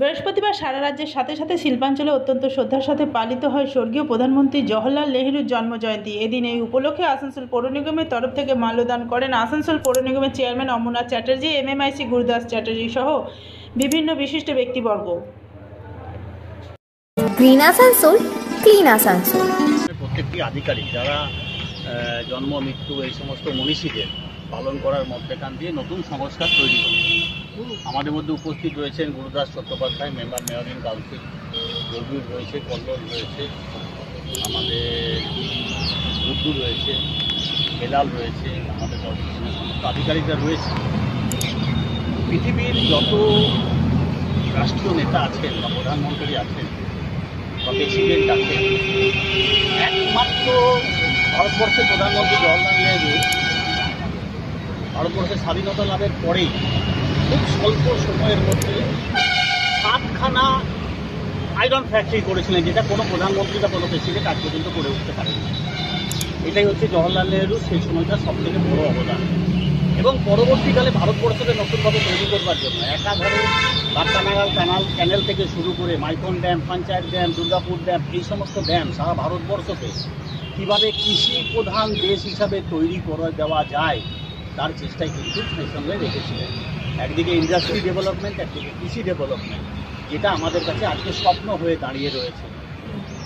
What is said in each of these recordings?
বৃহস্পতিবার সারা রাজ্যের সাথে সাথে শিল্পাঞ্চলে অত্যন্ত শ্রদ্ধার সাথে পালিত হয় স্বর্গীয় প্রধানমন্ত্রী জওহরলাল নেহরুর জন্মজয়ন্তী। এদিন এই উপলক্ষে আসানসোল পৌর নিগমের তরফ থেকে মাল্যদান করেন আসানসোল পৌর নিগমের চেয়ারম্যান অমরনাথ চ্যাটার্জি, এমএমআইসি গুরুদাস চ্যাটার্জি সহ বিভিন্ন বিশিষ্ট ব্যক্তিবর্গ। Green Asansol, clean Asansol. প্রত্যেকটি আধিকারিক যারা জন্ম মৃত্যু এই সমস্ত মনীষীদের পালন করার মধ্যেখান দিয়ে নতুন সংস্কার তৈরি করে আমাদের মধ্যে উপস্থিত রয়েছেন Gurudas Chattopadhyay, member mayor in council, Rabiur রয়েছে, কল্লোল রয়েছে, আমাদের বুদ্ধু রয়েছে, বেলাল রয়েছে, আমাদের সমস্ত আধিকারিকরা রয়েছে। পৃথিবীর যত রাষ্ট্রীয় নেতা আছেন বা প্রধানমন্ত্রী আছেন বা প্রেসিডেন্ট আছেন, একমাত্র ভারতবর্ষের প্রধানমন্ত্রী জওহরলাল নেহরু ভারতবর্ষের স্বাধীনতা লাভের পরেই খুব স্বল্প সময়ের মধ্যে 7খানা আয়রন ফ্যাক্টরি করেছিলেন, যেটা কোনো প্রধানমন্ত্রী বা কোনো প্রেসিডেন্ট আজ পর্যন্ত করে উঠতে পারেনি। এটাই হচ্ছে জওহরলাল নেহরুর সেই সময়টা সবথেকে বড় অবদান। এবং পরবর্তীকালে ভারতবর্ষকে নতুনভাবে তৈরি করবার জন্য একাধারে বাট্টানাগাল ক্যানেল থেকে শুরু করে Maithon dam, Panchet dam, Durgapur dam, এই সমস্ত ড্যাম সারা ভারতবর্ষকে কীভাবে কৃষি প্রধান দেশ হিসাবে তৈরি করে দেওয়া যায় তার চেষ্টাই কিন্তু সেই সঙ্গে রেখেছিলেন। একদিকে ইন্ডাস্ট্রি ডেভেলপমেন্ট, একদিকে কৃষি ডেভেলপমেন্ট, যেটা আমাদের কাছে আজকে স্বপ্ন হয়ে দাঁড়িয়ে রয়েছে।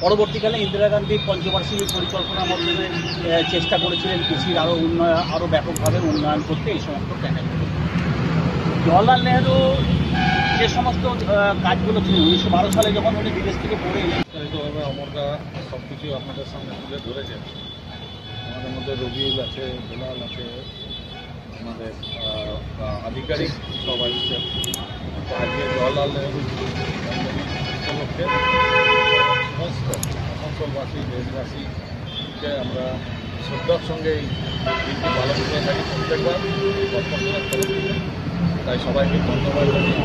পরবর্তীকালে ইন্দিরা গান্ধীর পঞ্চবার্ষিকী পরিকল্পনার মাধ্যমে চেষ্টা করেছিলেন কৃষির আরও ব্যাপকভাবে উন্নয়ন করতে এই সমস্ত ক্যানেলগুলো। জওহরলাল নেহরু যে সমস্ত কাজগুলো ছিল 1912 সালে যখন উনি বিদেশ থেকে পড়ে এলেন, অমরদা সব কিছু আপনাদের সামনে তুলে ধরেছেন। আমাদের মধ্যে রবিউল আছে, বেলাল আছে, আমাদের আধিকারিক সবাই আছেন। আজকে জওহরলাল নেহরু উপলক্ষে সমস্ত আসানসোলবাসী, দেশবাসীকে আমরা শ্রদ্ধার সঙ্গে এই দিনটি পালন করে থাকি প্রত্যেকবার। তাই সবাইকে ধন্যবাদ জানিয়ে